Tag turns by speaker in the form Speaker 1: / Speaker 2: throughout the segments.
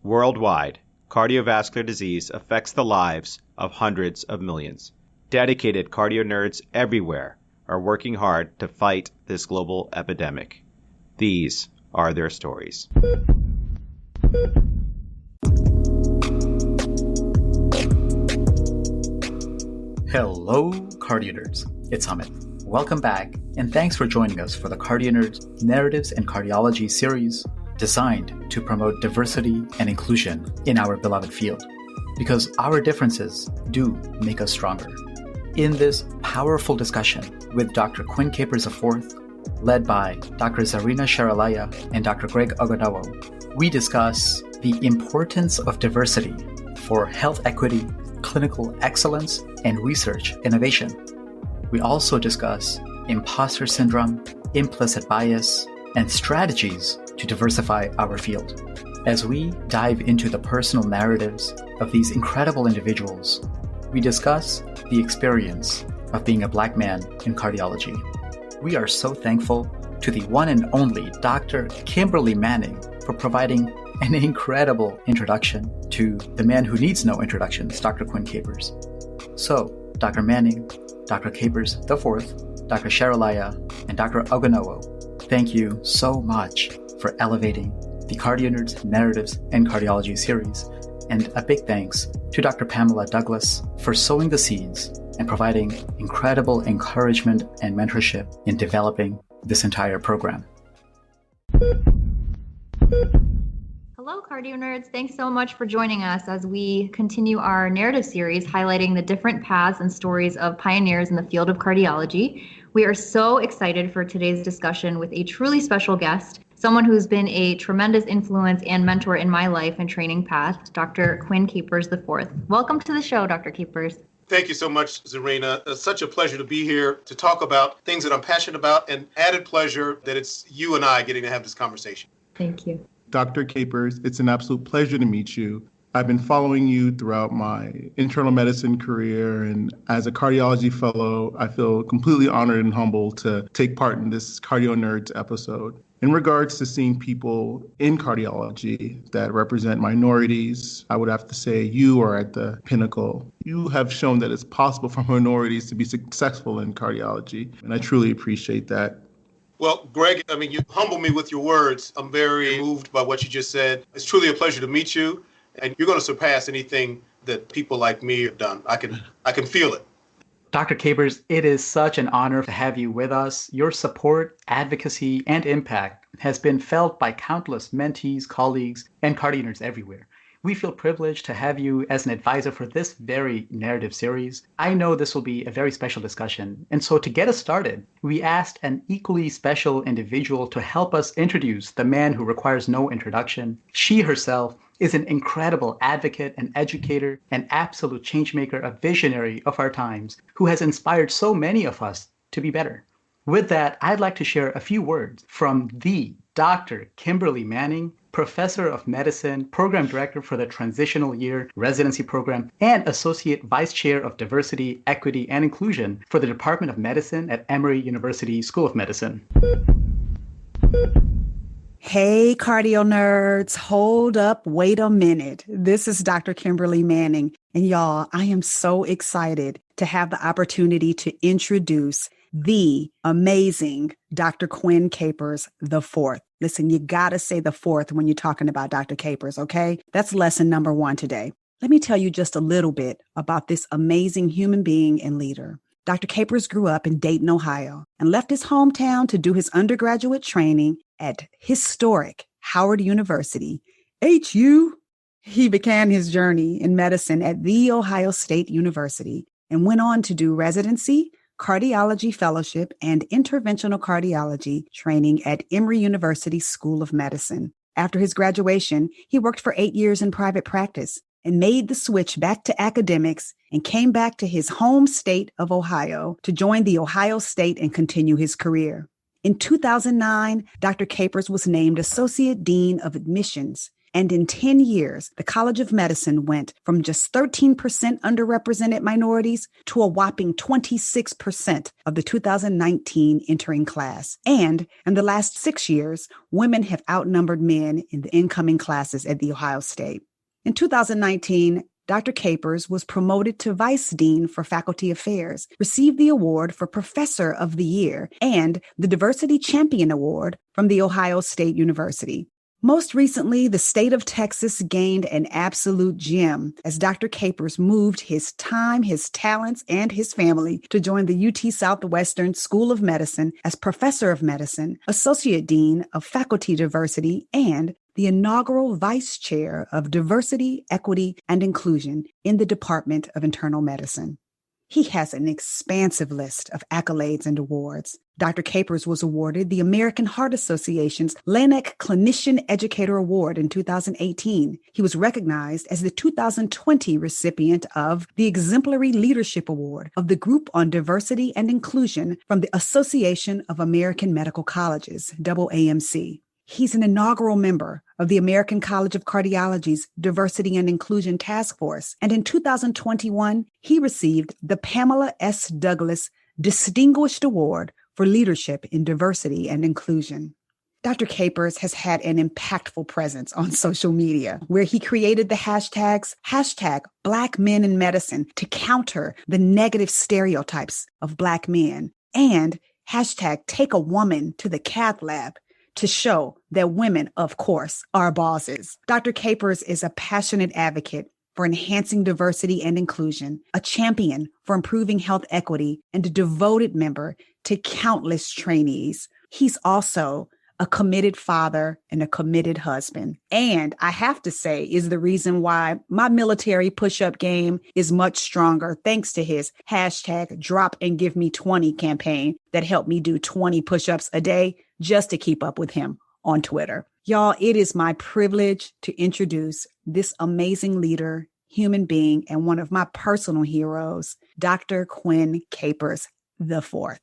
Speaker 1: Worldwide, cardiovascular disease affects the lives of hundreds of millions. Dedicated CardioNerds everywhere are working hard to fight this global epidemic. These are their stories.
Speaker 2: Hello, CardioNerds. It's Amit. Welcome back, and thanks for joining us for the CardioNerds Narratives and Cardiology series designed to promote diversity and inclusion in our beloved field, because our differences do make us stronger. In this powerful discussion with Dr. Quinn Capers IV, led by Dr. Zarina Sharalaya and Dr. Gregory Ogunnowo, we discuss the importance of diversity for health equity, clinical excellence, and research innovation. We also discuss imposter syndrome, implicit bias, and strategies to diversify our field. As we dive into the personal narratives of these incredible individuals, we discuss the experience of being a Black man in cardiology. We are so thankful to the one and only Dr. Kimberly Manning for providing an incredible introduction to the man who needs no introductions, Dr. Quinn Capers. So, Dr. Manning, Dr. Capers IV, Dr. Sharalaya, and Dr. Ogunnowo, thank you so much for elevating the CardioNerds Narratives and Cardiology series, and a big thanks to Dr. Pamela Douglas for sowing the seeds and providing incredible encouragement and mentorship in developing this entire program.
Speaker 3: Hello, CardioNerds. Thanks so much for joining us as we continue our narrative series highlighting the different paths and stories of pioneers in the field of cardiology. We are so excited for today's discussion with a truly special guest, someone who's been a tremendous influence and mentor in my life and training path, Dr. Quinn Capers IV. Welcome to the show, Dr. Capers.
Speaker 4: Thank you so much, Zarina. It's such a pleasure to be here to talk about things that I'm passionate about, and added pleasure that it's you and I getting to have this conversation.
Speaker 3: Thank you.
Speaker 5: Dr. Capers, it's an absolute pleasure to meet you. I've been following you throughout my internal medicine career, and as a cardiology fellow, I feel completely honored and humbled to take part in this CardioNerds episode. In regards to seeing people in cardiology that represent minorities, I would have to say you are at the pinnacle. You have shown that it's possible for minorities to be successful in cardiology, and I truly appreciate that.
Speaker 4: Well, Greg, you humble me with your words. I'm very moved by what you just said. It's truly a pleasure to meet you, and you're going to surpass anything that people like me have done. I can feel it.
Speaker 2: Dr. Capers, it is such an honor to have you with us. Your support, advocacy, and impact has been felt by countless mentees, colleagues, and CardioNerds everywhere. We feel privileged to have you as an advisor for this very narrative series. I know this will be a very special discussion, and so to get us started, we asked an equally special individual to help us introduce the man who requires no introduction. She herself is an incredible advocate and educator, an absolute changemaker, a visionary of our times, who has inspired so many of us to be better. With that, I'd like to share a few words from the Dr. Kimberly Manning, Professor of Medicine, Program Director for the Transitional Year Residency Program, and Associate Vice Chair of Diversity, Equity, and Inclusion for the Department of Medicine at Emory University School of Medicine.
Speaker 6: Hey, CardioNerds, hold up, wait a minute. This is Dr. Kimberly Manning, and y'all, I am so excited to have the opportunity to introduce the amazing Dr. Quinn Capers IV. Listen, you gotta say the fourth when you're talking about Dr. Capers, okay? That's lesson number 1 today. Let me tell you just a little bit about this amazing human being and leader. Dr. Capers grew up in Dayton, Ohio, and left his hometown to do his undergraduate training at historic Howard University, HU. He began his journey in medicine at The Ohio State University and went on to do residency, cardiology fellowship, and interventional cardiology training at Emory University School of Medicine. After his graduation, he worked for 8 years in private practice and made the switch back to academics and came back to his home state of Ohio to join The Ohio State and continue his career. In 2009, Dr. Capers was named Associate Dean of Admissions And in 10 years, the College of Medicine went from just 13% underrepresented minorities to a whopping 26% of the 2019 entering class. And in the last 6 years, women have outnumbered men in the incoming classes at The Ohio State. In 2019, Dr. Capers was promoted to Vice Dean for Faculty Affairs, received the award for Professor of the Year, and the Diversity Champion Award from The Ohio State University. Most recently, the state of Texas gained an absolute gem as Dr. Capers moved his time, his talents, and his family to join the UT Southwestern School of Medicine as Professor of Medicine, Associate Dean of Faculty Diversity, and the inaugural Vice Chair of Diversity, Equity, and Inclusion in the Department of Internal Medicine. He has an expansive list of accolades and awards. Dr. Capers was awarded the American Heart Association's LANEC Clinician Educator Award in 2018. He was recognized as the 2020 recipient of the Exemplary Leadership Award of the Group on Diversity and Inclusion from the Association of American Medical Colleges, AAMC. He's an inaugural member of the American College of Cardiology's Diversity and Inclusion Task Force. And in 2021, he received the Pamela S. Douglas Distinguished Award for Leadership in Diversity and Inclusion. Dr. Capers has had an impactful presence on social media, where he created the hashtags Black Men in Medicine to counter the negative stereotypes of Black men, and Take a Woman to the Cath Lab to show that women, of course, are bosses. Dr. Capers is a passionate advocate for enhancing diversity and inclusion, a champion for improving health equity, and a devoted member to countless trainees. He's also a committed father and a committed husband. And I have to say is the reason why my military push-up game is much stronger, thanks to his Drop and Give Me 20 campaign that helped me do 20 push-ups a day just to keep up with him on Twitter. Y'all, it is my privilege to introduce this amazing leader, human being, and one of my personal heroes, Dr. Quinn Capers IV.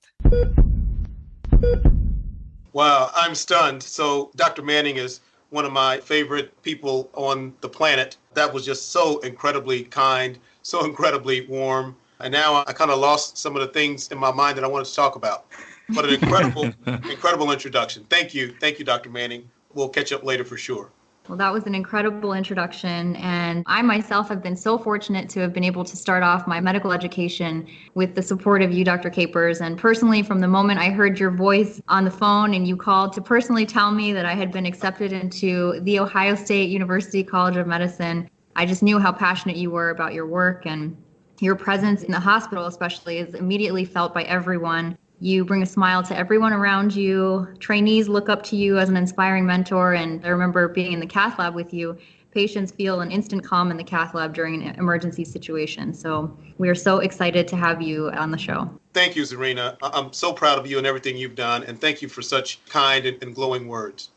Speaker 4: Wow, I'm stunned. So Dr. Manning is one of my favorite people on the planet. That was just so incredibly kind, so incredibly warm. And now I kind of lost some of the things in my mind that I wanted to talk about. But an incredible introduction. Thank you, Dr. Manning. We'll catch up later for sure.
Speaker 3: Well, that was an incredible introduction. And I myself have been so fortunate to have been able to start off my medical education with the support of you, Dr. Capers. And personally, from the moment I heard your voice on the phone and you called to personally tell me that I had been accepted into the Ohio State University College of Medicine, I just knew how passionate you were about your work, and your presence in the hospital especially is immediately felt by everyone. You bring a smile to everyone around you. Trainees look up to you as an inspiring mentor. And I remember being in the cath lab with you. Patients feel an instant calm in the cath lab during an emergency situation. So we are so excited to have you on the show.
Speaker 4: Thank you, Zarina. I'm so proud of you and everything you've done. And thank you for such kind and glowing words.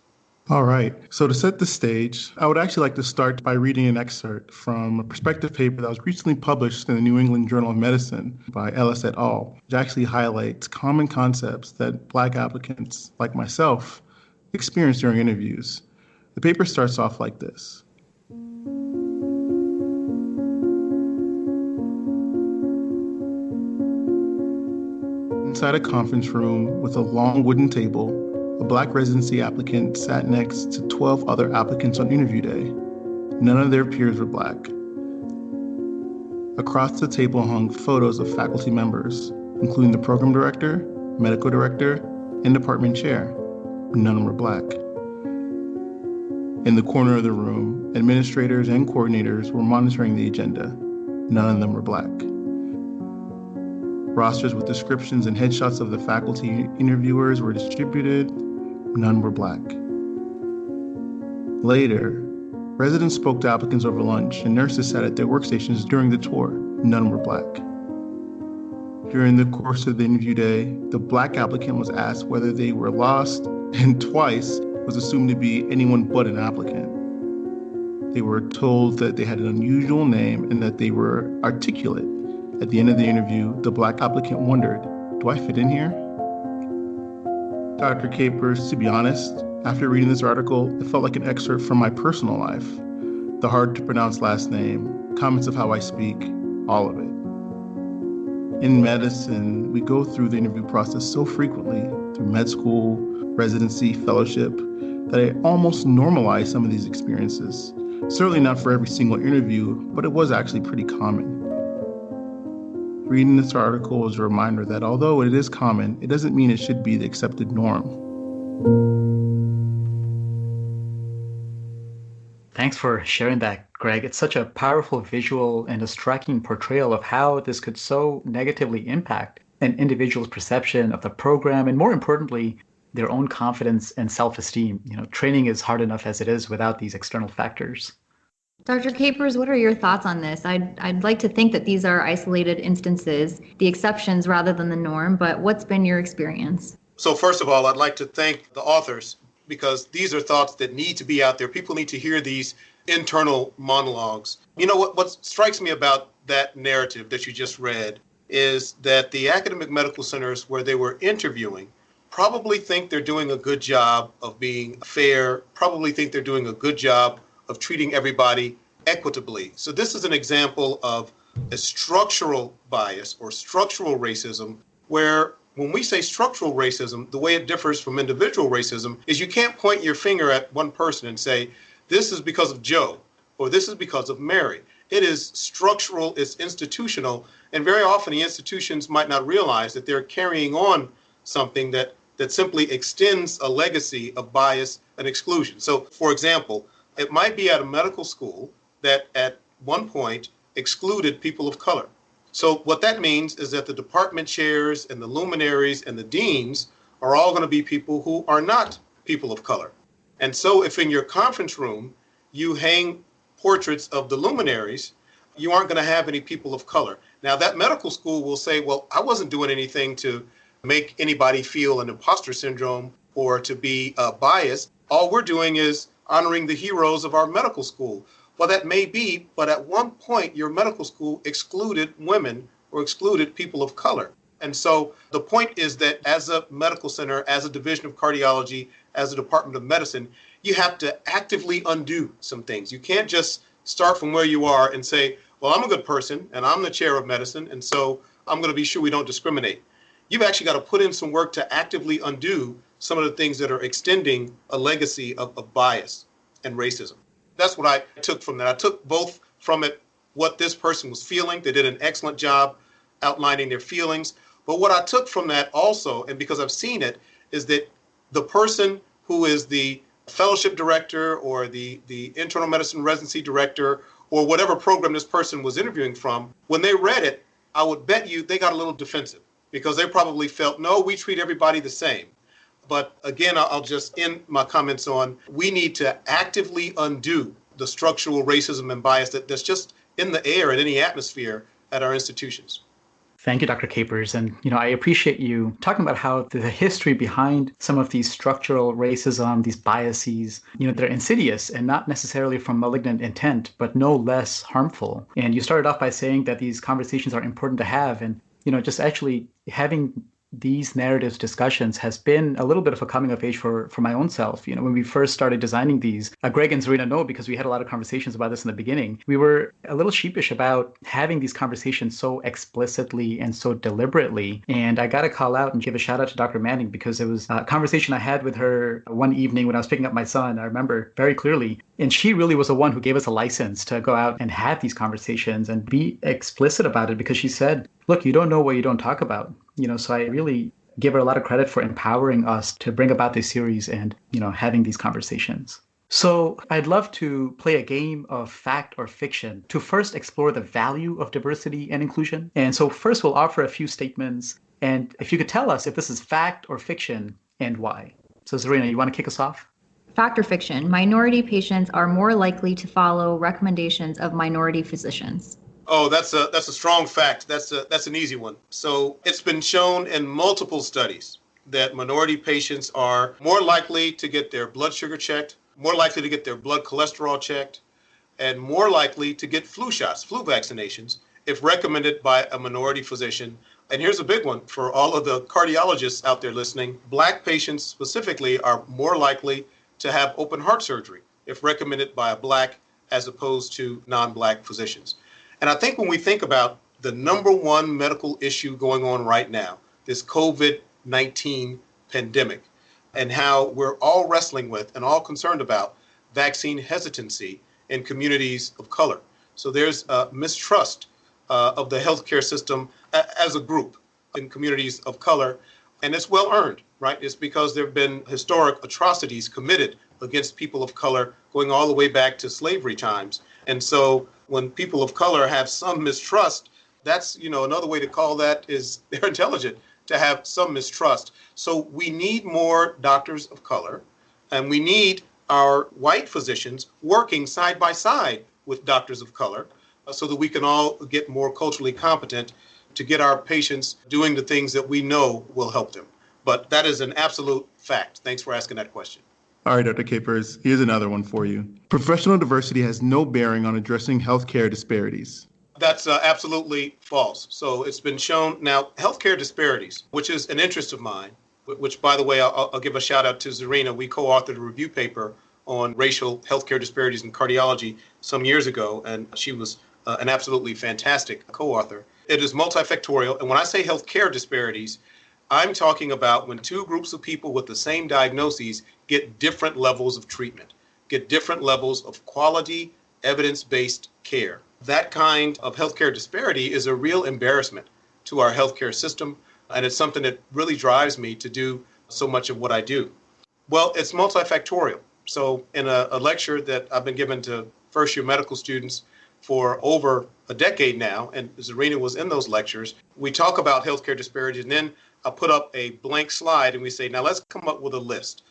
Speaker 5: All right. So to set the stage, I would actually like to start by reading an excerpt from a perspective paper that was recently published in the New England Journal of Medicine by Ellis et al., which actually highlights common concepts that Black applicants, like myself, experience during interviews. The paper starts off like this. Inside a conference room with a long wooden table, a Black residency applicant sat next to 12 other applicants on interview day. None of their peers were Black. Across the table hung photos of faculty members, including the program director, medical director, and department chair. None were Black. In the corner of the room, administrators and coordinators were monitoring the agenda. None of them were Black. Rosters with descriptions and headshots of the faculty interviewers were distributed. None were Black. Later, residents spoke to applicants over lunch, and nurses sat at their workstations during the tour. None were Black. During the course of the interview day, the Black applicant was asked whether they were lost, and twice was assumed to be anyone but an applicant. They were told that they had an unusual name and that they were articulate. At the end of the interview, the Black applicant wondered, "Do I fit in here?" Dr. Capers, to be honest, After reading this article, it felt like an excerpt from my personal life. The hard-to-pronounce last name, comments of how I speak, all of it. In medicine, we go through the interview process so frequently, through med school, residency, fellowship, that I almost normalized some of these experiences. Certainly not for every single interview, but it was actually pretty common. Reading this article is a reminder that although it is common, it doesn't mean it should be the accepted norm.
Speaker 2: Thanks for sharing that, Greg. It's such a powerful visual and a striking portrayal of how this could so negatively impact an individual's perception of the program and, more importantly, their own confidence and self-esteem. Training is hard enough as it is without these external factors.
Speaker 3: Dr. Capers, what are your thoughts on this? I'd like to think that these are isolated instances, the exceptions rather than the norm, but what's been your experience?
Speaker 4: So first of all, I'd like to thank the authors, because these are thoughts that need to be out there. People need to hear these internal monologues. What strikes me about that narrative that you just read is that the academic medical centers where they were interviewing probably think they're doing a good job of being fair, probably think they're doing a good job of treating everybody equitably. So this is an example of a structural bias or structural racism, where when we say structural racism, the way it differs from individual racism is you can't point your finger at one person and say, this is because of Joe, or this is because of Mary. It is structural, it's institutional, and very often the institutions might not realize that they're carrying on something that simply extends a legacy of bias and exclusion. So, for example, it might be at a medical school that at one point excluded people of color. So what that means is that the department chairs and the luminaries and the deans are all going to be people who are not people of color. And so if in your conference room you hang portraits of the luminaries, you aren't going to have any people of color. Now that medical school will say, well, I wasn't doing anything to make anybody feel an imposter syndrome or to be biased. All we're doing is honoring the heroes of our medical school. Well, that may be, but at one point, your medical school excluded women or excluded people of color. And so the point is that as a medical center, as a division of cardiology, as a department of medicine, you have to actively undo some things. You can't just start from where you are and say, well, I'm a good person and I'm the chair of medicine, and so I'm going to be sure we don't discriminate. You've actually got to put in some work to actively undo some of the things that are extending a legacy of bias and racism. That's what I took from that. I took both from it what this person was feeling. They did an excellent job outlining their feelings. But what I took from that also, and because I've seen it, is that the person who is the fellowship director or the internal medicine residency director or whatever program this person was interviewing from, when they read it, I would bet you they got a little defensive because they probably felt, no, we treat everybody the same. But again, I'll just end my comments on, we need to actively undo the structural racism and bias that's just in the air and in the atmosphere at our institutions.
Speaker 2: Thank you, Dr. Capers. And, I appreciate you talking about how the history behind some of these structural racism, these biases, they're insidious and not necessarily from malignant intent, but no less harmful. And you started off by saying that these conversations are important to have. And, just actually having these narratives discussions has been a little bit of a coming of age for my own self. When we first started designing these, Greg and Zarina know because we had a lot of conversations about this in the beginning. We were a little sheepish about having these conversations so explicitly and so deliberately. And I got to call out and give a shout out to Dr. Manning because it was a conversation I had with her one evening when I was picking up my son. I remember very clearly. And she really was the one who gave us a license to go out and have these conversations and be explicit about it because she said, look, you don't know what you don't talk about. So I really give her a lot of credit for empowering us to bring about this series and, having these conversations. So I'd love to play a game of fact or fiction to first explore the value of diversity and inclusion. And so first we'll offer a few statements. And if you could tell us if this is fact or fiction and why. So Zarina, you want to kick us off?
Speaker 3: Fact or fiction, minority patients are more likely to follow recommendations of minority physicians.
Speaker 4: Oh, that's a strong fact. That's an easy one. So it's been shown in multiple studies that minority patients are more likely to get their blood sugar checked, more likely to get their blood cholesterol checked, and more likely to get flu shots, flu vaccinations, if recommended by a minority physician And here's a big one for all of the cardiologists out there listening. Black patients specifically are more likely to have open heart surgery if recommended by a Black as opposed to non-Black physicians. And I think when we think about the number one medical issue going on right now, this COVID-19 pandemic, and how we're all wrestling with and all concerned about vaccine hesitancy in communities of color. So there's a mistrust of the healthcare system as a group in communities of color, and it's well earned, right? It's because there have been historic atrocities committed against people of color going all the way back to slavery times. And so when people of color have some mistrust, that's, another way to call that is they're intelligent to have some mistrust. So we need more doctors of color, and we need our white physicians working side by side with doctors of color so that we can all get more culturally competent to get our patients doing the things that we know will help them. But that is an absolute fact. Thanks for asking that question.
Speaker 5: All right, Dr. Capers, here's another one for you. Professional diversity has no bearing on addressing healthcare disparities.
Speaker 4: That's absolutely false. So it's been shown now, healthcare disparities, which is an interest of mine, which, by the way, I'll give a shout out to Zarina. We co-authored a review paper on racial healthcare disparities in cardiology some years ago, and she was an absolutely fantastic co-author. It is multifactorial, and when I say healthcare disparities, I'm talking about when two groups of people with the same diagnoses get different levels of treatment, get different levels of quality, evidence-based care. That kind of healthcare disparity is a real embarrassment to our healthcare system, and it's something that really drives me to do so much of what I do. Well, it's multifactorial. So in a lecture that I've been given to first-year medical students for over a decade now, and Zarina was in those lectures, we talk about healthcare disparities, and then I put up a blank slide and we say, now let's come up with a list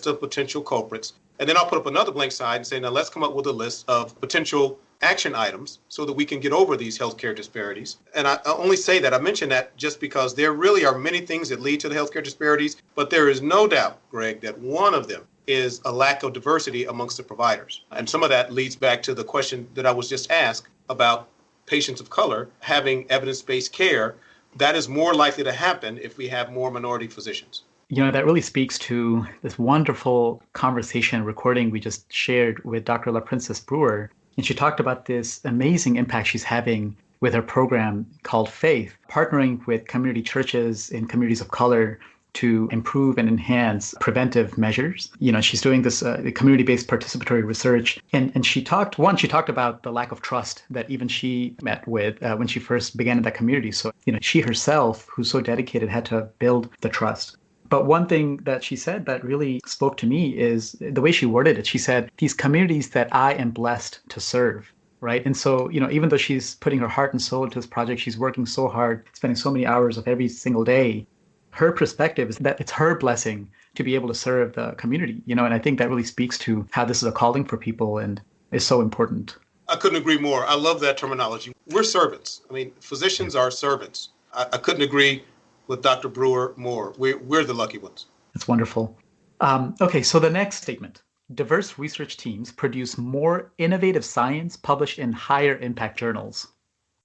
Speaker 4: of potential culprits. And then I'll put up another blank slide and say, now let's come up with a list of potential action items so that we can get over these healthcare disparities. And I only say that, I mention that just because there really are many things that lead to the healthcare disparities, but there is no doubt, Greg, that one of them is a lack of diversity amongst the providers. And some of that leads back to the question that I was just asked about patients of color having evidence-based care. That is more likely to happen if we have more minority physicians.
Speaker 2: That really speaks to this wonderful conversation recording we just shared with Dr. LaPrincess Brewer. And she talked about this amazing impact she's having with her program called FAITH, partnering with community churches in communities of color to improve and enhance preventive measures. She's doing this community-based participatory research. And she talked about the lack of trust that even she met with when she first began in that community. So, she herself, who's so dedicated, had to build the trust. But one thing that she said that really spoke to me is the way she worded it. She said, these communities that I am blessed to serve, right? And so, even though she's putting her heart and soul into this project, she's working so hard, spending so many hours of every single day, her perspective is that it's her blessing to be able to serve the community, and I think that really speaks to how this is a calling for people and is so important.
Speaker 4: I couldn't agree more. I love that terminology. We're servants. Physicians are servants. I couldn't agree with Dr. Brewer more. We're the lucky ones.
Speaker 2: That's wonderful. Okay, so the next statement. Diverse research teams produce more innovative science published in higher impact journals.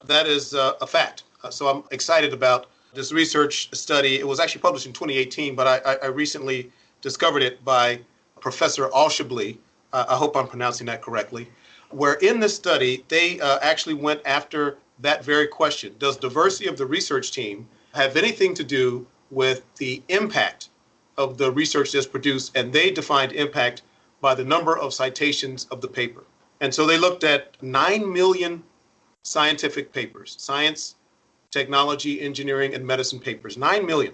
Speaker 4: That is a fact. So I'm excited about this research study. It was actually published in 2018, but I recently discovered it by Professor Alshabli. I hope I'm pronouncing that correctly. Where in this study, they actually went after that very question. Does diversity of the research team have anything to do with the impact of the research that's produced? And they defined impact by the number of citations of the paper. And so they looked at 9 million scientific papers, science, technology, engineering, and medicine papers, 9 million.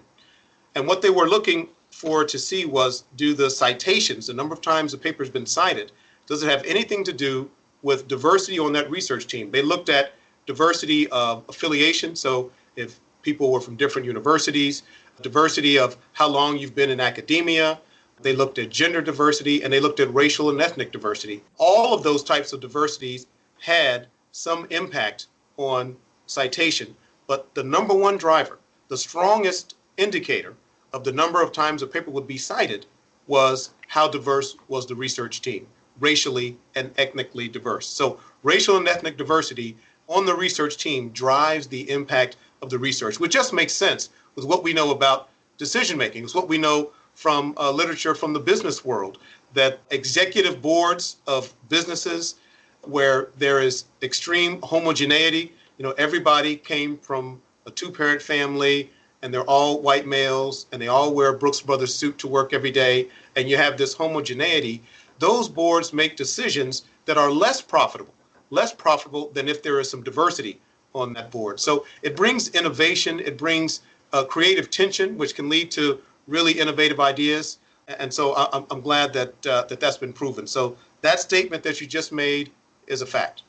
Speaker 4: And what they were looking for to see was, do the citations, the number of times the paper's been cited, does it have anything to do with diversity on that research team? They looked at diversity of affiliation. So if people were from different universities, diversity of how long you've been in academia. They looked at gender diversity, and they looked at racial and ethnic diversity. All of those types of diversities had some impact on citation. But the number one driver, the strongest indicator of the number of times a paper would be cited was how diverse was the research team, racially and ethnically diverse. So racial and ethnic diversity on the research team drives the impact of the research, which just makes sense with what we know about decision making. It's what we know from literature from the business world, that executive boards of businesses where there is extreme homogeneity, everybody came from a two-parent family and they're all white males and they all wear a Brooks Brothers suit to work every day, and you have this homogeneity, those boards make decisions that are less profitable than if there is some diversity on that board. So it brings innovation, it brings creative tension, which can lead to really innovative ideas. And so I'm glad that that's been proven. So that statement that you just made is a fact.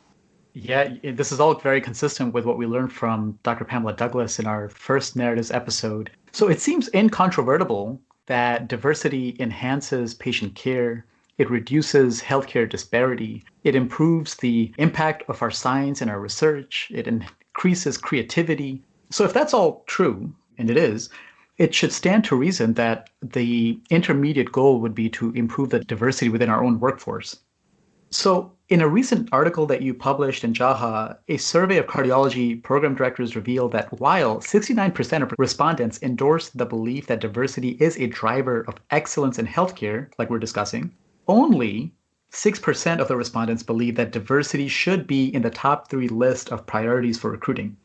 Speaker 2: Yeah, this is all very consistent with what we learned from Dr. Pamela Douglas in our first Narratives episode. So it seems incontrovertible that diversity enhances patient care, it reduces healthcare disparity, it improves the impact of our science and our research, it increases creativity. So if that's all true, and it is, it should stand to reason that the intermediate goal would be to improve the diversity within our own workforce. So in a recent article that you published in JAHA, a survey of cardiology program directors revealed that while 69% of respondents endorsed the belief that diversity is a driver of excellence in healthcare, like we're discussing, only 6% of the respondents believe that diversity should be in the top 3 list of priorities for recruiting.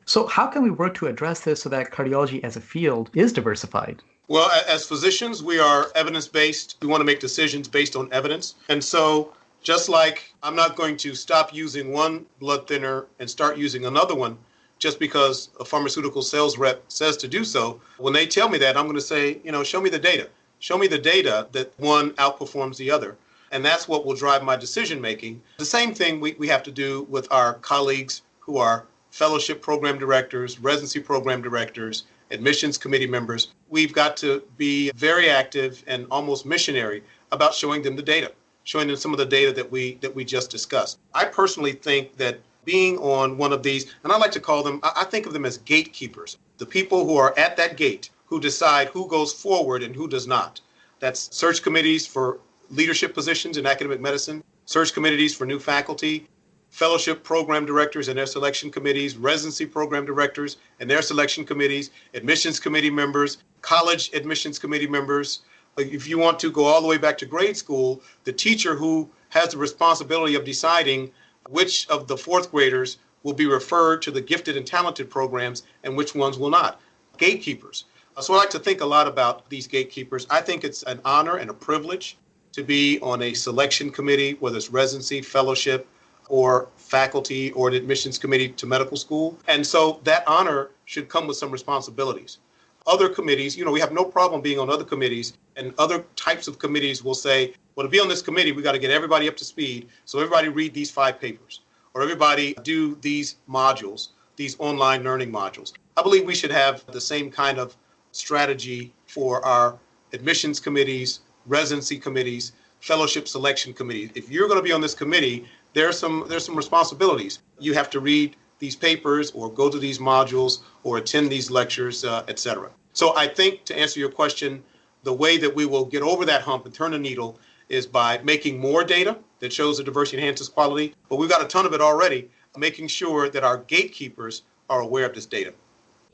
Speaker 2: So how can we work to address this so that cardiology as a field is diversified?
Speaker 4: Well, as physicians, we are evidence-based. We want to make decisions based on evidence. And so just like I'm not going to stop using one blood thinner and start using another one just because a pharmaceutical sales rep says to do so, when they tell me that, I'm going to say, show me the data. Show me the data that one outperforms the other. And that's what will drive my decision making. The same thing we have to do with our colleagues who are fellowship program directors, residency program directors, admissions committee members. We've got to be very active and almost missionary about showing them the data, showing them some of the data that we just discussed. I personally think that being on one of these, and I like to call them, I think of them as gatekeepers, the people who are at that gate who decide who goes forward and who does not. That's search committees for leadership positions in academic medicine, search committees for new faculty, fellowship program directors and their selection committees, residency program directors and their selection committees, admissions committee members, college admissions committee members. If you want to go all the way back to grade school, the teacher who has the responsibility of deciding which of the fourth graders will be referred to the gifted and talented programs and which ones will not. Gatekeepers. So I like to think a lot about these gatekeepers. I think it's an honor and a privilege to be on a selection committee, whether it's residency, fellowship, or faculty or an admissions committee to medical school. And so that honor should come with some responsibilities. Other committees, we have no problem being on other committees, and other types of committees will say, well, to be on this committee, we got to get everybody up to speed. So everybody read these 5 papers, or everybody do these modules, these online learning modules. I believe we should have the same kind of strategy for our admissions committees, residency committees, fellowship selection committees. If you're going to be on this committee, there's some responsibilities. You have to read these papers or go to these modules or attend these lectures, et cetera. So I think, to answer your question, the way that we will get over that hump and turn the needle is by making more data that shows that diversity enhances quality. But we've got a ton of it already, making sure that our gatekeepers are aware of this data.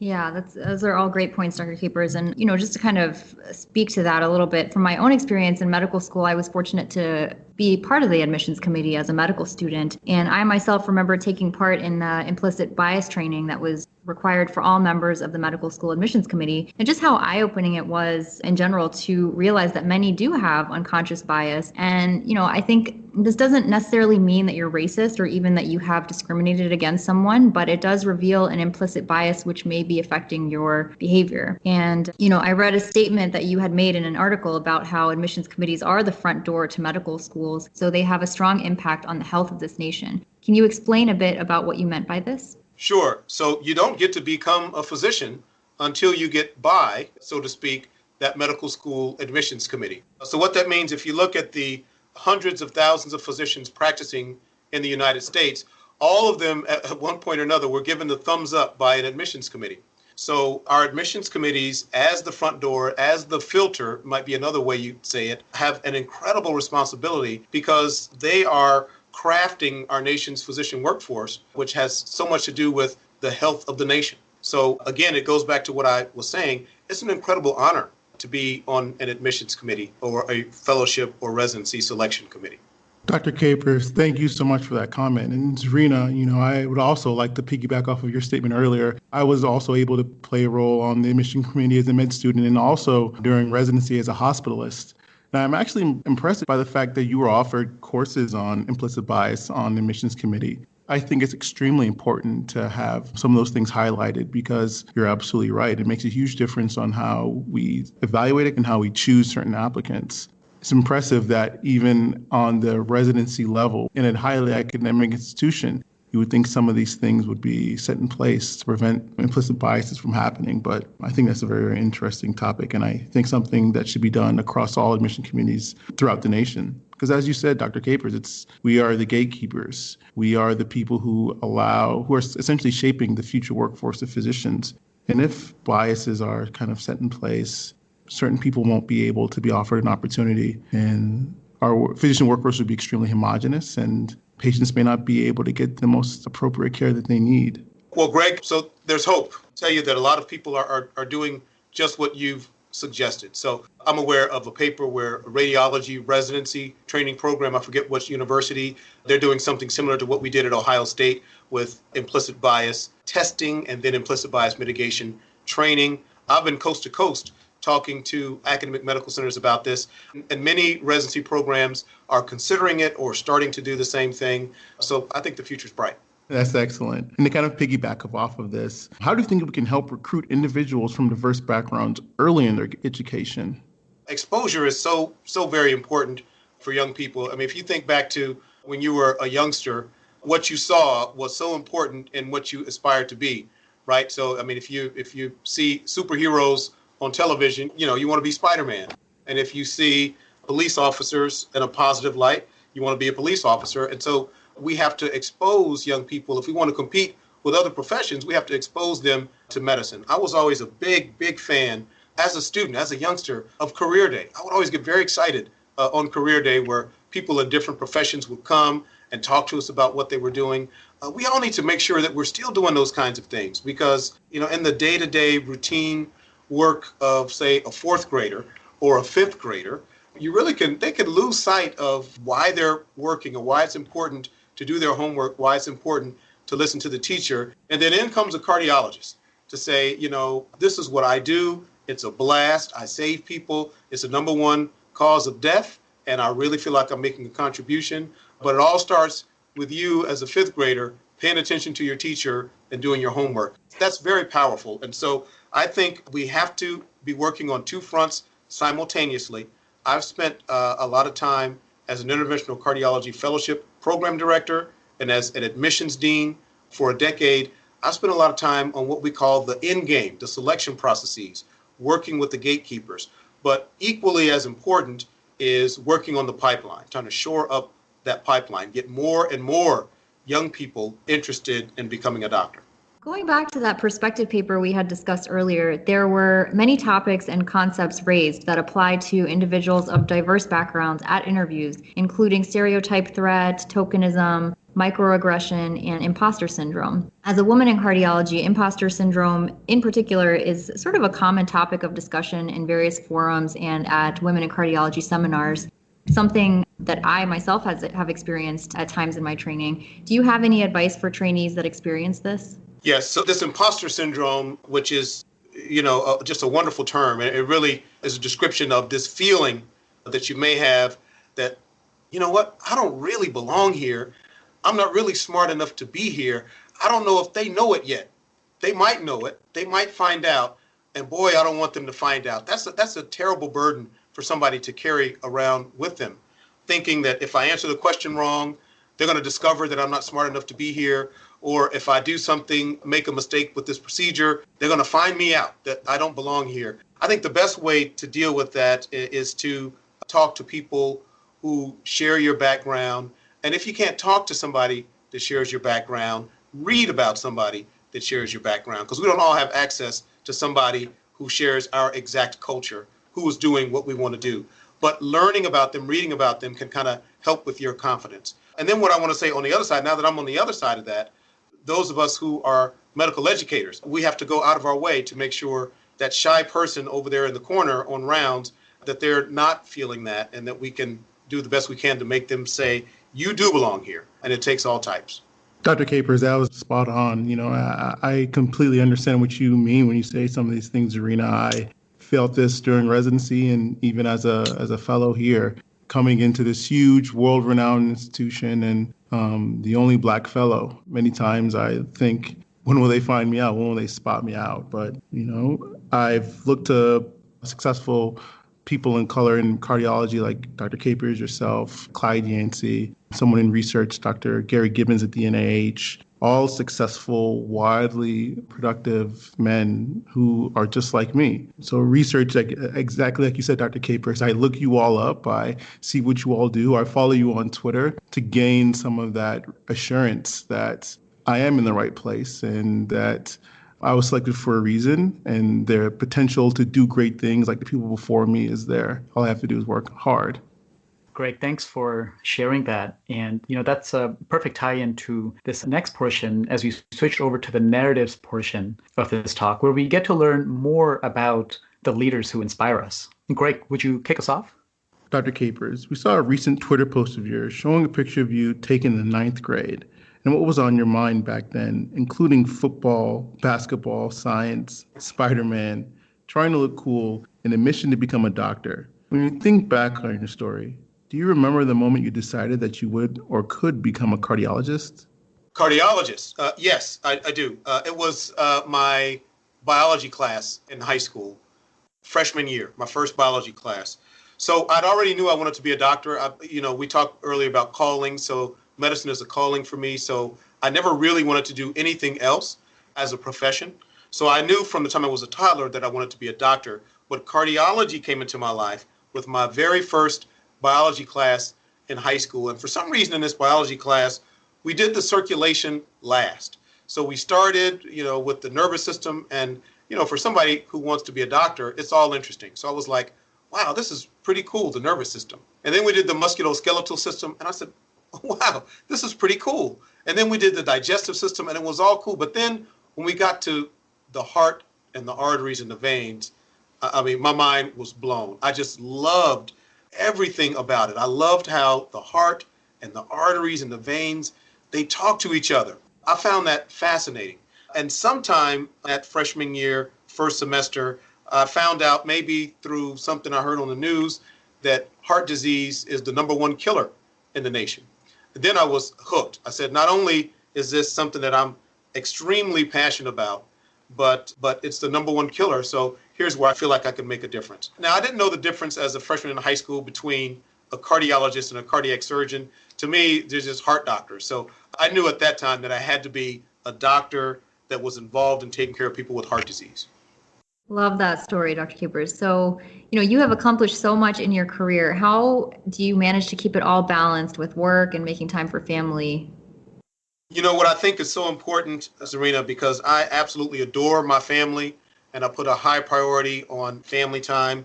Speaker 3: Yeah, those are all great points, Dr. Capers. And, just to kind of speak to that a little bit, from my own experience in medical school, I was fortunate to be part of the admissions committee as a medical student. And I myself remember taking part in the implicit bias training that was required for all members of the medical school admissions committee, and just how eye-opening it was in general to realize that many do have unconscious bias. And, I think this doesn't necessarily mean that you're racist or even that you have discriminated against someone, but it does reveal an implicit bias which may be affecting your behavior. And, I read a statement that you had made in an article about how admissions committees are the front door to medical schools, so they have a strong impact on the health of this nation. Can you explain a bit about what you meant by this?
Speaker 4: Sure. So you don't get to become a physician until you get by, so to speak, that medical school admissions committee. So what that means, if you look at the hundreds of thousands of physicians practicing in the United States, all of them at one point or another were given the thumbs up by an admissions committee. So our admissions committees, as the front door, as the filter, might be another way you say it, have an incredible responsibility because they are crafting our nation's physician workforce, which has so much to do with the health of the nation. So again, it goes back to what I was saying. It's an incredible honor to be on an admissions committee or a fellowship or residency selection committee.
Speaker 5: Dr. Capers, thank you so much for that comment. And Zarina, I would also like to piggyback off of your statement earlier. I was also able to play a role on the admission committee as a med student and also during residency as a hospitalist. Now, I'm actually impressed by the fact that you were offered courses on implicit bias on the admissions committee. I think it's extremely important to have some of those things highlighted because you're absolutely right. It makes a huge difference on how we evaluate it and how we choose certain applicants. It's impressive that even on the residency level in a highly academic institution, you would think some of these things would be set in place to prevent implicit biases from happening. But I think that's a very, very interesting topic, and I think something that should be done across all admission communities throughout the nation. Because as you said, Dr. Capers, we are the gatekeepers. We are the people who are essentially shaping the future workforce of physicians. And if biases are kind of set in place, certain people won't be able to be offered an opportunity, and our physician workforce would be extremely homogenous, and patients may not be able to get the most appropriate care that they need.
Speaker 4: Well, Greg, so there's hope. I'll tell you that a lot of people are doing just what you've suggested. So I'm aware of a paper where a radiology residency training program, I forget which university, they're doing something similar to what we did at Ohio State with implicit bias testing and then implicit bias mitigation training. I've been coast to coast talking to academic medical centers about this, and many residency programs are considering it or starting to do the same thing. So I think the future's bright.
Speaker 5: That's excellent. And to kind of piggyback off of this, how do you think we can help recruit individuals from diverse backgrounds early in their education?
Speaker 4: Exposure is so very important for young people. I mean, if you think back to when you were a youngster, what you saw was so important in what you aspired to be, right? So, I mean, if you see superheroes on television, you want to be Spider-Man. And if you see police officers in a positive light, you want to be a police officer. And so we have to expose young people. If we want to compete with other professions, we have to expose them to medicine. I was always a big fan as a student, as a youngster, of Career Day. I would always get very excited on Career Day where people in different professions would come and talk to us about what they were doing. We all need to make sure that we're still doing those kinds of things because, in the day-to-day routine work of, say, a fourth grader or a fifth grader, they can lose sight of why they're working or why it's important to do their homework, why it's important to listen to the teacher. And then in comes a cardiologist to say, this is what I do. It's a blast. I save people. It's the number one cause of death. And I really feel like I'm making a contribution. But it all starts with you as a fifth grader paying attention to your teacher and doing your homework. That's very powerful. And so I think we have to be working on two fronts simultaneously. I've spent a lot of time as an interventional cardiology fellowship program director and as an admissions dean for a decade. I spent a lot of time on what we call the end game, the selection processes, working with the gatekeepers. But equally as important is working on the pipeline, trying to shore up that pipeline, get more and more young people interested in becoming a doctor.
Speaker 3: Going back to that perspective paper we had discussed earlier, there were many topics and concepts raised that apply to individuals of diverse backgrounds at interviews, including stereotype threat, tokenism, microaggression, and imposter syndrome. As a woman in cardiology, imposter syndrome in particular is sort of a common topic of discussion in various forums and at women in cardiology seminars, something that I myself have experienced at times in my training. Do you have any advice for trainees that experience this?
Speaker 4: Yes, so this imposter syndrome, which is, just a wonderful term, and it really is a description of this feeling that you may have that, I don't really belong here. I'm not really smart enough to be here. I don't know if they know it yet. They might know it. They might find out. And boy, I don't want them to find out. That's a terrible burden for somebody to carry around with them, thinking that if I answer the question wrong, they're going to discover that I'm not smart enough to be here. Or if I do something, make a mistake with this procedure, they're going to find me out that I don't belong here. I think the best way to deal with that is to talk to people who share your background. And if you can't talk to somebody that shares your background, read about somebody that shares your background, because we don't all have access to somebody who shares our exact culture, who is doing what we want to do. But learning about them, reading about them can kind of help with your confidence. And then what I want to say on the other side, now that I'm on the other side of that, those of us who are medical educators. We have to go out of our way to make sure that shy person over there in the corner on rounds, that they're not feeling that, and that we can do the best we can to make them say, you do belong here. And it takes all types.
Speaker 5: Dr. Capers, that was spot on. I completely understand what you mean when you say some of these things, Zarina. I felt this during residency and even as a fellow here, coming into this huge world-renowned institution and the only Black fellow. Many times I think, when will they find me out? When will they spot me out? But, I've looked to successful people in color in cardiology like Dr. Capers, yourself, Clyde Yancey, someone in research, Dr. Gary Gibbons at the NIH, all successful, widely productive men who are just like me. So research, exactly like you said, Dr. Capers, I look you all up, I see what you all do, I follow you on Twitter to gain some of that assurance that I am in the right place and that I was selected for a reason, and their potential to do great things like the people before me is there. All I have to do is work hard.
Speaker 2: Greg, thanks for sharing that. And, that's a perfect tie-in to this next portion as we switch over to the narratives portion of this talk, where we get to learn more about the leaders who inspire us. Greg, would you kick us off?
Speaker 5: Dr. Capers, we saw a recent Twitter post of yours showing a picture of you taken in the 9th grade. And what was on your mind back then, including football, basketball, science, Spider-Man, trying to look cool, and a mission to become a doctor. When you think back on your story, do you remember the moment you decided that you would or could become a cardiologist?
Speaker 4: Cardiologist? Yes, I do. It was my biology class in high school, freshman year, my first biology class. So I'd already knew I wanted to be a doctor. We talked earlier about calling, so medicine is a calling for me. So I never really wanted to do anything else as a profession. So I knew from the time I was a toddler that I wanted to be a doctor. But cardiology came into my life with my very first biology class in high school. And for some reason in this biology class, we did the circulation last. So we started, with the nervous system. And, for somebody who wants to be a doctor, it's all interesting. So I was like, wow, this is pretty cool, the nervous system. And then we did the musculoskeletal system. And I said, wow, this is pretty cool. And then we did the digestive system, and it was all cool. But then when we got to the heart and the arteries and the veins, my mind was blown. I just loved everything about it. I loved how the heart and the arteries and the veins, they talk to each other. I found that fascinating. And sometime that freshman year, first semester, I found out, maybe through something I heard on the news, that heart disease is the #1 killer in the nation. Then I was hooked. I said, not only is this something that I'm extremely passionate about, but it's the #1 killer. So here's where I feel like I can make a difference. Now, I didn't know the difference as a freshman in high school between a cardiologist and a cardiac surgeon. To me, there's just heart doctors. So I knew at that time that I had to be a doctor that was involved in taking care of people with heart disease.
Speaker 3: Love that story, Dr. Capers. So, you have accomplished so much in your career. How do you manage to keep it all balanced with work and making time for family?
Speaker 4: What I think is so important, Zarina, because I absolutely adore my family and I put a high priority on family time,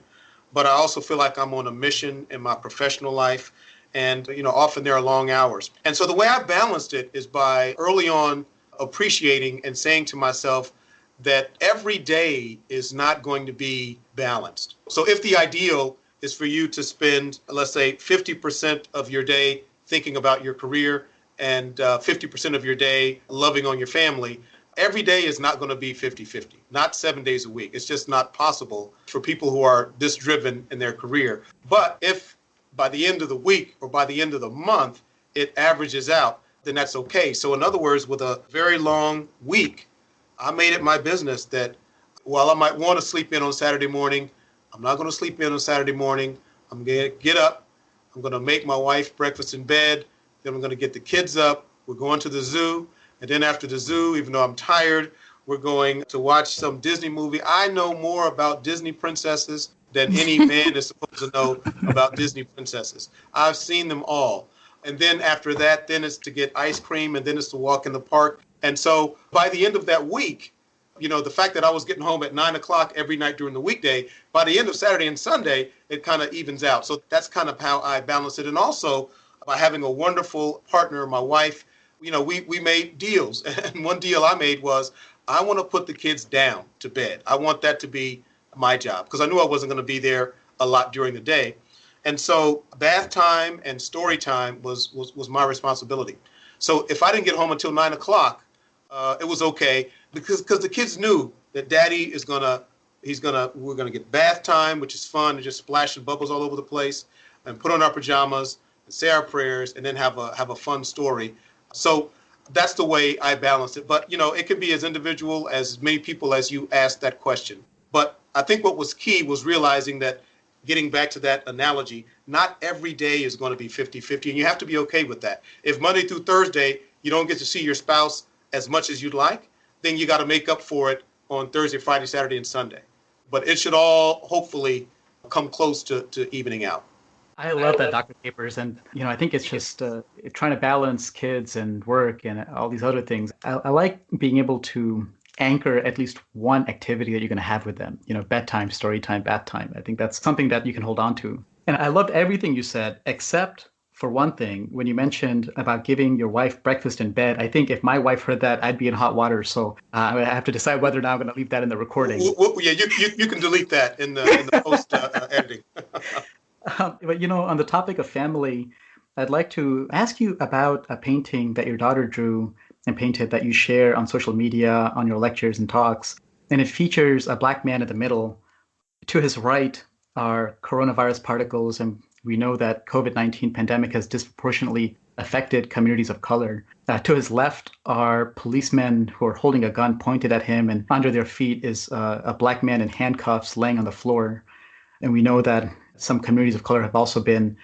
Speaker 4: but I also feel like I'm on a mission in my professional life. And, often there are long hours. And so the way I balanced it is by early on appreciating and saying to myself, that every day is not going to be balanced. So if the ideal is for you to spend, let's say, 50% of your day thinking about your career and 50% of your day loving on your family, every day is not going to be 50-50, not 7 days a week. It's just not possible for people who are this driven in their career. But if by the end of the week or by the end of the month, it averages out, then that's okay. So in other words, with a very long week, I made it my business that while I might want to sleep in on Saturday morning, I'm not going to sleep in on Saturday morning. I'm going to get up. I'm going to make my wife breakfast in bed. Then I'm going to get the kids up. We're going to the zoo. And then after the zoo, even though I'm tired, we're going to watch some Disney movie. I know more about Disney princesses than any man is supposed to know about Disney princesses. I've seen them all. And then after that, then it's to get ice cream, and then it's to walk in the park. And so by the end of that week, the fact that I was getting home at 9 o'clock every night during the weekday, by the end of Saturday and Sunday, it kind of evens out. So that's kind of how I balance it. And also by having a wonderful partner, my wife, we made deals. And one deal I made was I want to put the kids down to bed. I want that to be my job because I knew I wasn't going to be there a lot during the day. And so bath time and story time was my responsibility. So if I didn't get home until 9 o'clock, it was okay because the kids knew that Daddy we're gonna get bath time, which is fun, and just splashing bubbles all over the place, and put on our pajamas and say our prayers, and then have a fun story. So that's the way I balance it. But it can be as individual as many people as you asked that question. But I think what was key was realizing that, getting back to that analogy, not every day is going to be 50-50, and you have to be okay with that. If Monday through Thursday you don't get to see your spouse as much as you'd like, then you got to make up for it on Thursday, Friday, Saturday, and Sunday. But it should all hopefully come close to evening out.
Speaker 2: I love that, Dr. Capers. And, I think it's just trying to balance kids and work and all these other things. I like being able to anchor at least one activity that you're going to have with them, bedtime, story time, bath time. I think that's something that you can hold on to. And I loved everything you said, except for one thing, when you mentioned about giving your wife breakfast in bed. I think if my wife heard that, I'd be in hot water. So I have to decide whether or not I'm going to leave that in the recording.
Speaker 4: Well, yeah, you can delete that in the post editing.
Speaker 2: But on the topic of family, I'd like to ask you about a painting that your daughter drew and painted that you share on social media, on your lectures and talks. And it features a Black man in the middle. To his right are coronavirus particles, and we know that COVID-19 pandemic has disproportionately affected communities of color. To his left are policemen who are holding a gun pointed at him, and under their feet is a Black man in handcuffs laying on the floor. And we know that some communities of color have also been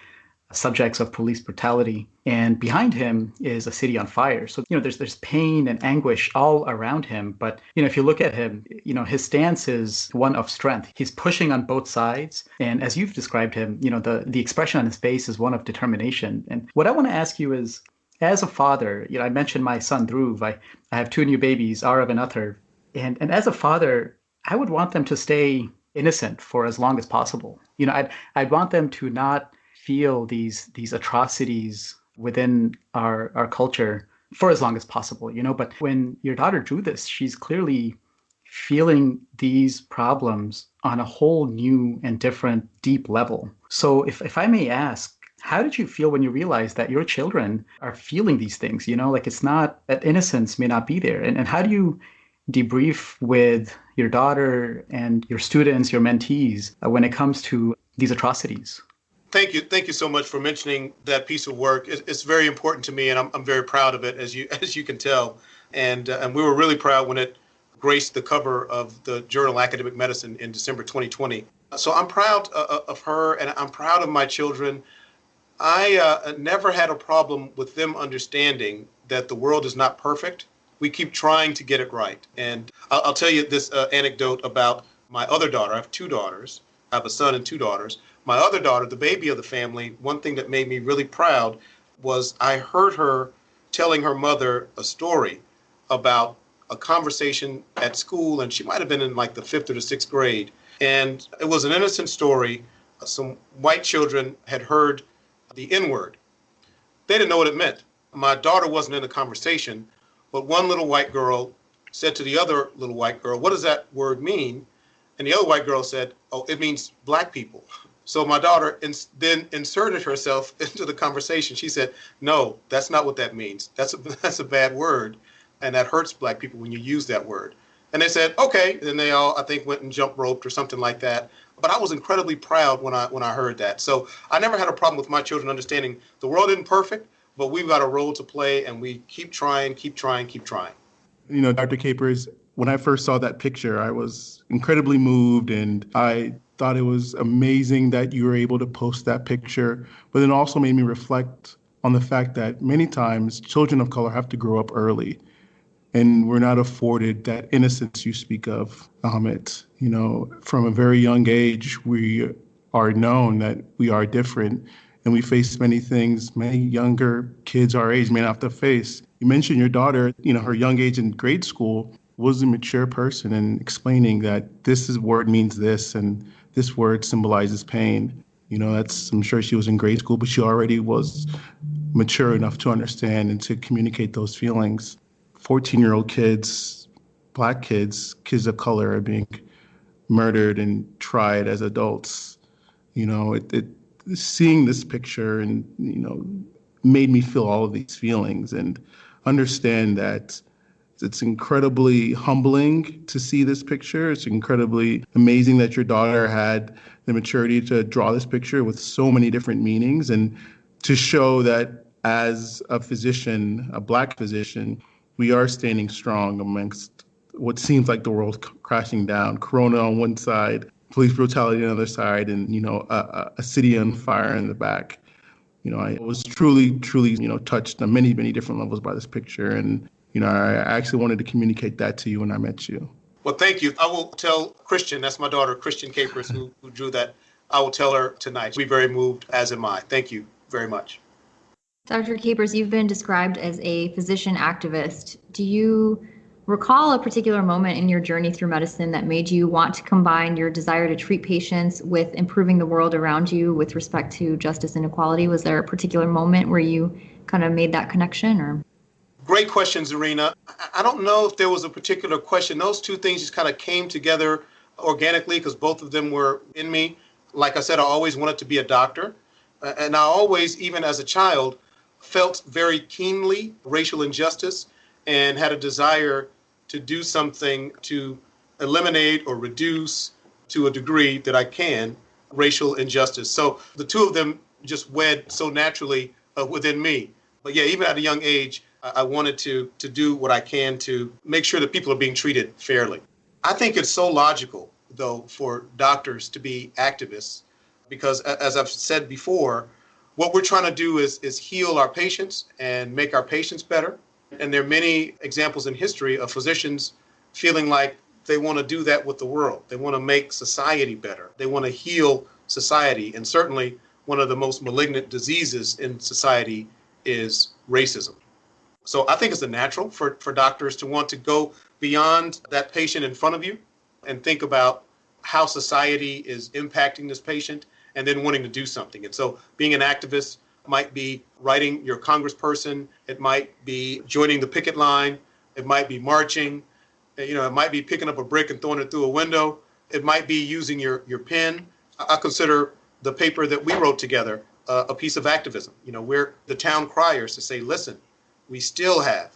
Speaker 2: subjects of police brutality. And behind him is a city on fire. So, there's pain and anguish all around him. But, if you look at him, his stance is one of strength. He's pushing on both sides. And as you've described him, the expression on his face is one of determination. And what I want to ask you is, as a father, I mentioned my son, Dhruv. I have two new babies, Arav and Athar. And as a father, I would want them to stay innocent for as long as possible. I'd want them to not feel these atrocities within our culture for as long as possible, But when your daughter drew this, she's clearly feeling these problems on a whole new and different, deep level. So if I may ask, how did you feel when you realized that your children are feeling these things? It's not that innocence may not be there. And how do you debrief with your daughter and your students, your mentees, when it comes to these atrocities?
Speaker 4: Thank you so much for mentioning that piece of work. It's very important to me, and I'm very proud of it, as you can tell. And we were really proud when it graced the cover of the journal Academic Medicine in December 2020. So I'm proud of her, and I'm proud of my children. I never had a problem with them understanding that the world is not perfect. We keep trying to get it right. And I'll tell you this anecdote about my other daughter. I have two daughters. I have a son and two daughters. My other daughter, the baby of the family, one thing that made me really proud was I heard her telling her mother a story about a conversation at school, and she might have been in like the 5th or the 6th grade. And it was an innocent story. Some white children had heard the N-word. They didn't know what it meant. My daughter wasn't in the conversation, but one little white girl said to the other little white girl, "What does that word mean?" And the other white girl said, "Oh, it means black people." So my daughter then inserted herself into the conversation. She said, "No, that's not what that means. That's a bad word, and that hurts black people when you use that word." And they said, "Okay." Then they all, I think, went and jump roped or something like that. But I was incredibly proud when I heard that. So I never had a problem with my children understanding the world isn't perfect, but we've got a role to play, and we keep trying.
Speaker 5: Dr. Capers, when I first saw that picture, I was incredibly moved, and I thought it was amazing that you were able to post that picture, but it also made me reflect on the fact that many times children of color have to grow up early, and we're not afforded that innocence you speak of, Amit. From a very young age, we are known that we are different, and we face many things many younger kids our age may not have to face. You mentioned your daughter, her young age in grade school was a mature person and explaining that word means this and this word symbolizes pain. I'm sure she was in grade school, but she already was mature enough to understand and to communicate those feelings. 14-year-old kids, Black kids, kids of color, are being murdered and tried as adults. Seeing this picture and, made me feel all of these feelings and understand that it's incredibly humbling to see this picture. It's incredibly amazing that your daughter had the maturity to draw this picture with so many different meanings, and to show that as a physician, a Black physician, we are standing strong amongst what seems like the world crashing down. Corona on one side, police brutality on the other side, and, a city on fire in the back. I was truly, touched on many, many different levels by this picture. And, I actually wanted to communicate that to you when I met you.
Speaker 4: Well, thank you. I will tell Christian, that's my daughter, Christian Capers, who drew that. I will tell her tonight. She'll be very moved, as am I. Thank you very much.
Speaker 3: Dr. Capers, you've been described as a physician activist. Do you recall a particular moment in your journey through medicine that made you want to combine your desire to treat patients with improving the world around you with respect to justice and equality? Was there a particular moment where you kind of made that connection? Or?
Speaker 4: Great question, Zarina. I don't know if there was a particular question. Those two things just kind of came together organically because both of them were in me. Like I said, I always wanted to be a doctor. And I always, even as a child, felt very keenly racial injustice and had a desire to do something to eliminate or reduce, to a degree that I can, racial injustice. So the two of them just wed so naturally within me. But yeah, even at a young age, I wanted to do what I can to make sure that people are being treated fairly. I think it's so logical, though, for doctors to be activists, because as I've said before, what we're trying to do is heal our patients and make our patients better. And there are many examples in history of physicians feeling like they want to do that with the world. They want to make society better. They want to heal society. And certainly one of the most malignant diseases in society is racism. So I think it's a natural for doctors to want to go beyond that patient in front of you and think about how society is impacting this patient and then wanting to do something. And so being an activist might be writing your congressperson. It might be joining the picket line. It might be marching. It might be picking up a brick and throwing it through a window. It might be using your pen. I consider the paper that we wrote together a piece of activism. We're the town criers to say, listen, we still have,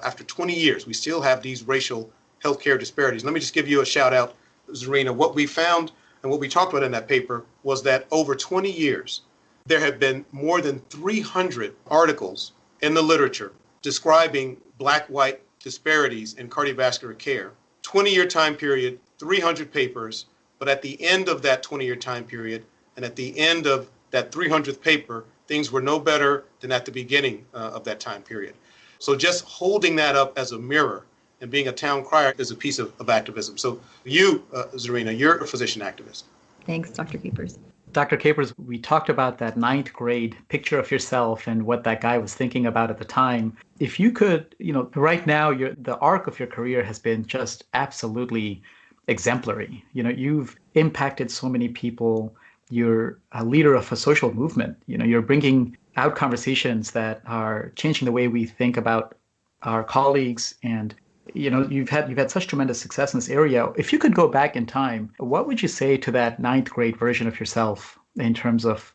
Speaker 4: after 20 years, we still have these racial healthcare disparities. Let me just give you a shout out, Zarina. What we found and what we talked about in that paper was that over 20 years, there have been more than 300 articles in the literature describing Black-white disparities in cardiovascular care. 20-year time period, 300 papers, but at the end of that 20-year time period and at the end of that 300th paper, things were no better than at the beginning of that time period. So just holding that up as a mirror and being a town crier is a piece of activism. So you, Zarina, you're a physician activist.
Speaker 3: Thanks, Dr. Capers.
Speaker 2: Dr. Capers, we talked about that 9th grade picture of yourself and what that guy was thinking about at the time. If you could, right now, the arc of your career has been just absolutely exemplary. You've impacted so many people. You're a leader of a social movement. You're bringing out conversations that are changing the way we think about our colleagues. And, you've had such tremendous success in this area. If you could go back in time, what would you say to that 9th grade version of yourself in terms of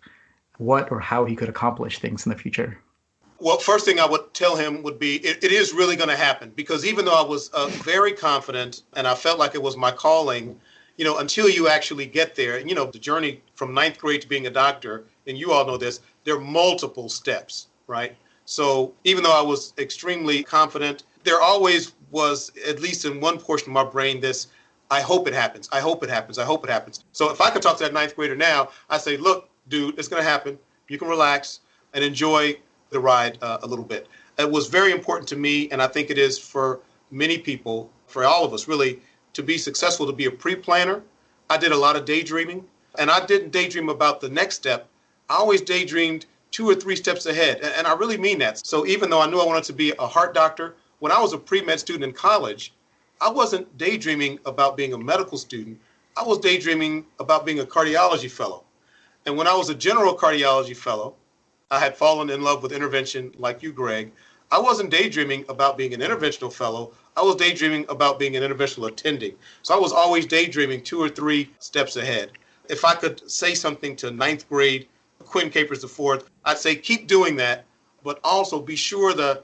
Speaker 2: what or how he could accomplish things in the future?
Speaker 4: Well, first thing I would tell him would be, it is really going to happen, because even though I was very confident and I felt like it was my calling, until you actually get there, the journey from 9th grade to being a doctor, and you all know this, there are multiple steps, right? So even though I was extremely confident, there always was, at least in one portion of my brain, this, I hope it happens, I hope it happens, I hope it happens. So if I could talk to that 9th grader now, I say, look, dude, it's going to happen. You can relax and enjoy the ride a little bit. It was very important to me, and I think it is for many people, for all of us really, to be successful, to be a pre-planner. I did a lot of daydreaming, and I didn't daydream about the next step. I always daydreamed 2 or 3 steps ahead, and I really mean that. So even though I knew I wanted to be a heart doctor, when I was a pre-med student in college, I wasn't daydreaming about being a medical student. I was daydreaming about being a cardiology fellow. And when I was a general cardiology fellow, I had fallen in love with intervention like you, Greg. I wasn't daydreaming about being an interventional fellow. I was daydreaming about being an interventional attending. So I was always daydreaming 2 or 3 steps ahead. If I could say something to 9th grade Quinn Capers IV, I'd say keep doing that, but also be sure to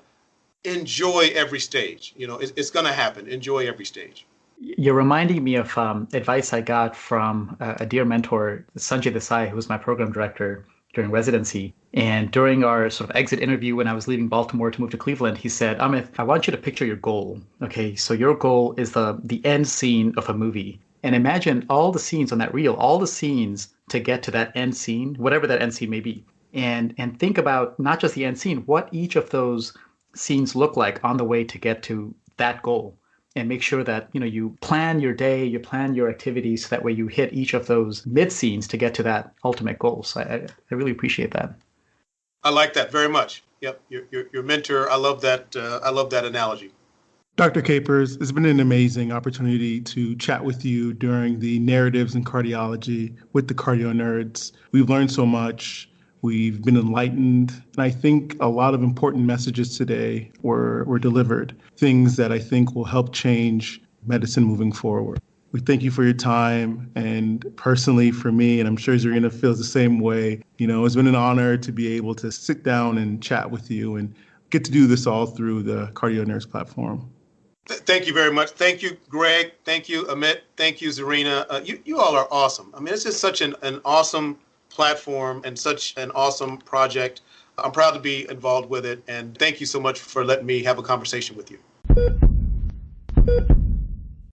Speaker 4: enjoy every stage. It's going to happen. Enjoy every stage.
Speaker 2: You're reminding me of advice I got from a dear mentor, Sanjay Desai, who was my program director during residency. And during our sort of exit interview when I was leaving Baltimore to move to Cleveland, he said, Amit, I want you to picture your goal. Okay, so your goal is the end scene of a movie. And imagine all the scenes on that reel, all the scenes to get to that end scene, whatever that end scene may be. And think about not just the end scene, what each of those scenes look like on the way to get to that goal. And make sure that you plan your day, you plan your activities, so that way you hit each of those mid scenes to get to that ultimate goal. So I really appreciate that.
Speaker 4: I like that very much. Yep, your mentor. I love that. I love that analogy.
Speaker 5: Dr. Capers, it's been an amazing opportunity to chat with you during the Narratives in Cardiology with the CardioNerds. We've learned so much. We've been enlightened, and I think a lot of important messages today were delivered, things that I think will help change medicine moving forward. We thank you for your time, and personally for me, and I'm sure Zarina feels the same way, it's been an honor to be able to sit down and chat with you and get to do this all through the CardioNerds platform.
Speaker 4: Thank you very much. Thank you, Greg. Thank you, Amit. Thank you, Zarina. You all are awesome. I mean, it's just such an awesome platform and such an awesome project. I'm proud to be involved with it, and thank you so much for letting me have a conversation with you.